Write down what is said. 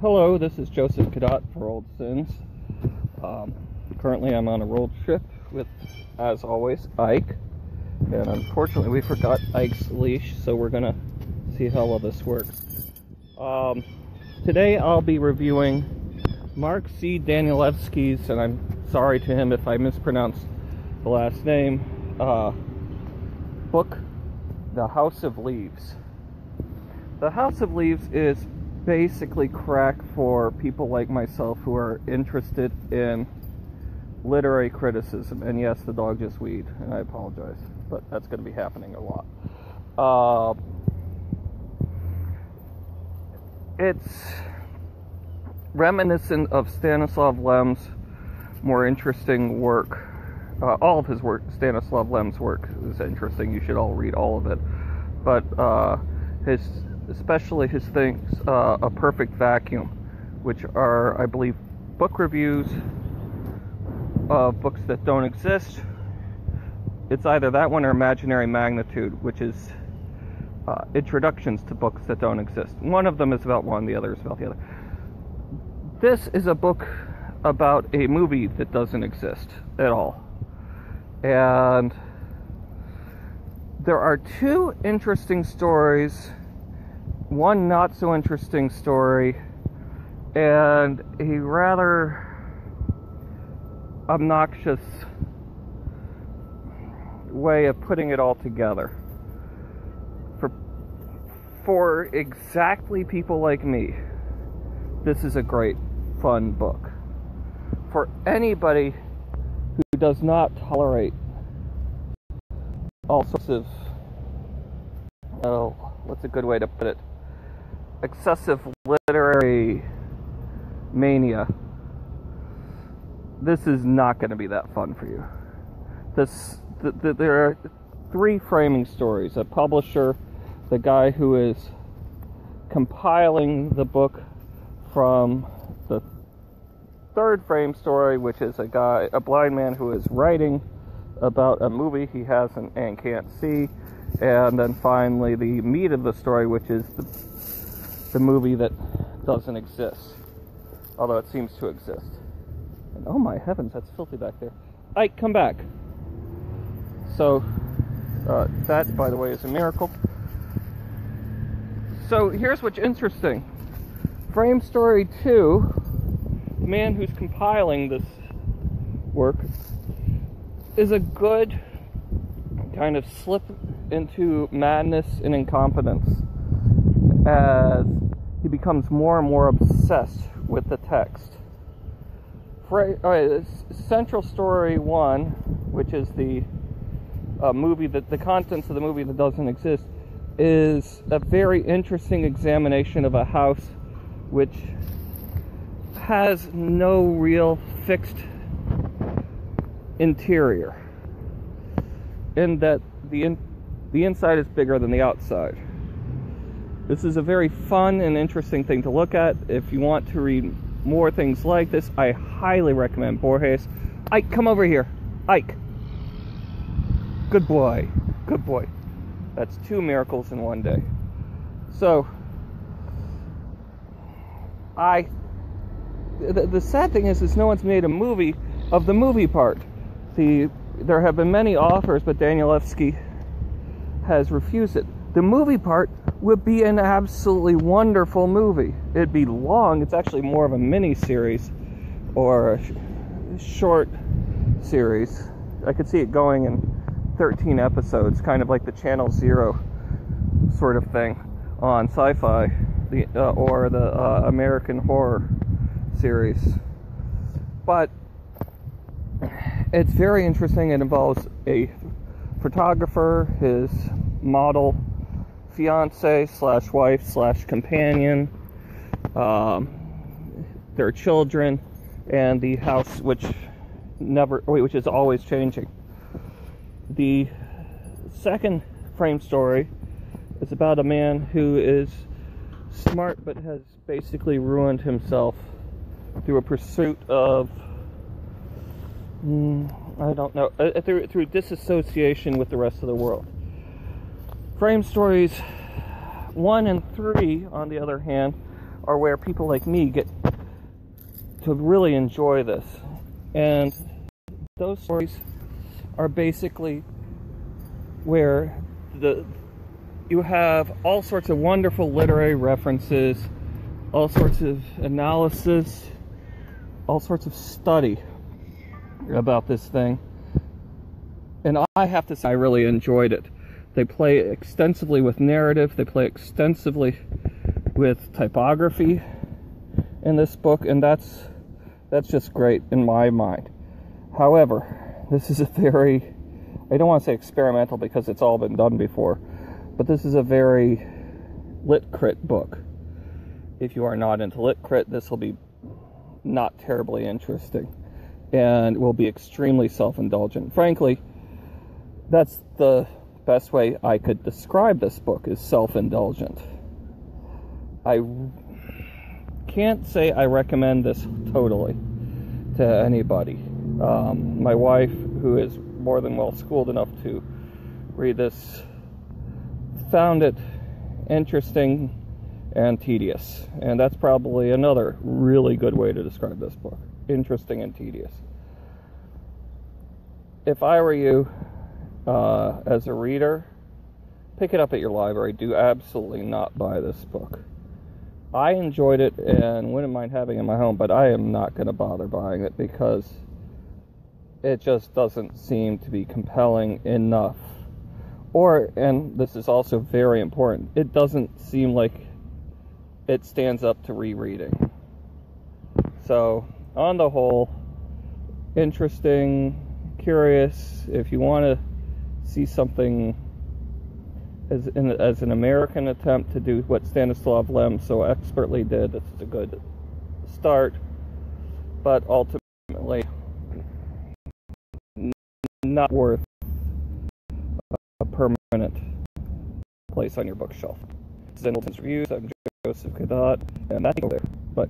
Hello, this is Joseph Cadotte for Old Sins. Currently I'm on a road trip with, as always, Ike. And unfortunately we forgot Ike's leash, so we're gonna see how well this works. Today I'll be reviewing Mark Danielewski's, and I'm sorry to him if I mispronounced the last name, book, The House of Leaves. The House of Leaves is basically crack for people like myself who are interested in literary criticism. And yes, the dog just weed, and I apologize, but that's going to be happening a lot. It's reminiscent of Stanislav Lem's more interesting work. All of his work, Stanislav Lem's work, is interesting. You should all read all of it. But especially his things, A Perfect Vacuum, which are, I believe, book reviews of books that don't exist. It's either that one or Imaginary Magnitude, which is introductions to books that don't exist. One of them is about one, the other is about the other. This is a book about a movie that doesn't exist at all. And there are two interesting stories, one not so interesting story, and a rather obnoxious way of putting it all together. For exactly people like me, this is a great, fun book. For anybody who does not tolerate all sorts of, what's a good way to put it, excessive literary mania, this is not going to be that fun for you. There are three framing stories. A publisher, the guy who is compiling the book from the third frame story, which is a blind man who is writing about a movie he hasn't and can't see, and then finally the meat of the story, which is the movie that doesn't exist, although it seems to exist. And oh my heavens, that's filthy back there. Ike, come back. So that, by the way, is a miracle. So here's what's interesting. Frame story 2, the man who's compiling this work, is a good kind of slip into madness and incompetence as he becomes more and more obsessed with the text. Central story 1, which is the movie, that the contents of the movie that doesn't exist, is a very interesting examination of a house which has no real fixed interior, in that the inside is bigger than the outside. This is a very fun and interesting thing to look at. If you want to read more things like this, I highly recommend Borges. Ike, come over here. Ike. Good boy. Good boy. That's 2 miracles in one day. So, the sad thing is no one's made a movie of the movie part. There have been many offers, but Danielewski has refused it. The movie part would be an absolutely wonderful movie. It'd be long. It's actually more of a mini-series or a short series. I could see it going in 13 episodes, kind of like the Channel Zero sort of thing on Sci-Fi, or the American Horror series. But it's very interesting. It involves a photographer, his model fiance / wife / companion, their children, and the house which is always changing. The second frame story is about a man who is smart but has basically ruined himself through a pursuit of, I don't know, through disassociation with the rest of the world. Frame stories 1 and 3, on the other hand, are where people like me get to really enjoy this. And those stories are basically where you have all sorts of wonderful literary references, all sorts of analysis, all sorts of study about this thing. And I have to say, I really enjoyed it. They play extensively with narrative, they play extensively with typography in this book, and that's just great in my mind. However, this is a very, I don't want to say experimental because it's all been done before, but this is a very lit crit book. If you are not into lit crit, this will be not terribly interesting and will be extremely self-indulgent. Frankly, that's the best way I could describe this book, is self-indulgent. I can't say I recommend this totally to anybody. My wife, who is more than well schooled enough to read this, found it interesting and tedious, and that's probably another really good way to describe this book: interesting and tedious. If I were you, as a reader, pick it up at your library. Do absolutely not buy this book. I enjoyed it and wouldn't mind having it in my home, but I am not going to bother buying it because it just doesn't seem to be compelling enough. Or, and this is also very important, it doesn't seem like it stands up to rereading. So, on the whole, interesting, curious. If you want to see something as an American attempt to do what Stanislav Lem so expertly did, this is a good start, but ultimately not worth a permanent place on your bookshelf. This is Endleton's Reviews. I'm Joseph Cadotte, and that's over there. But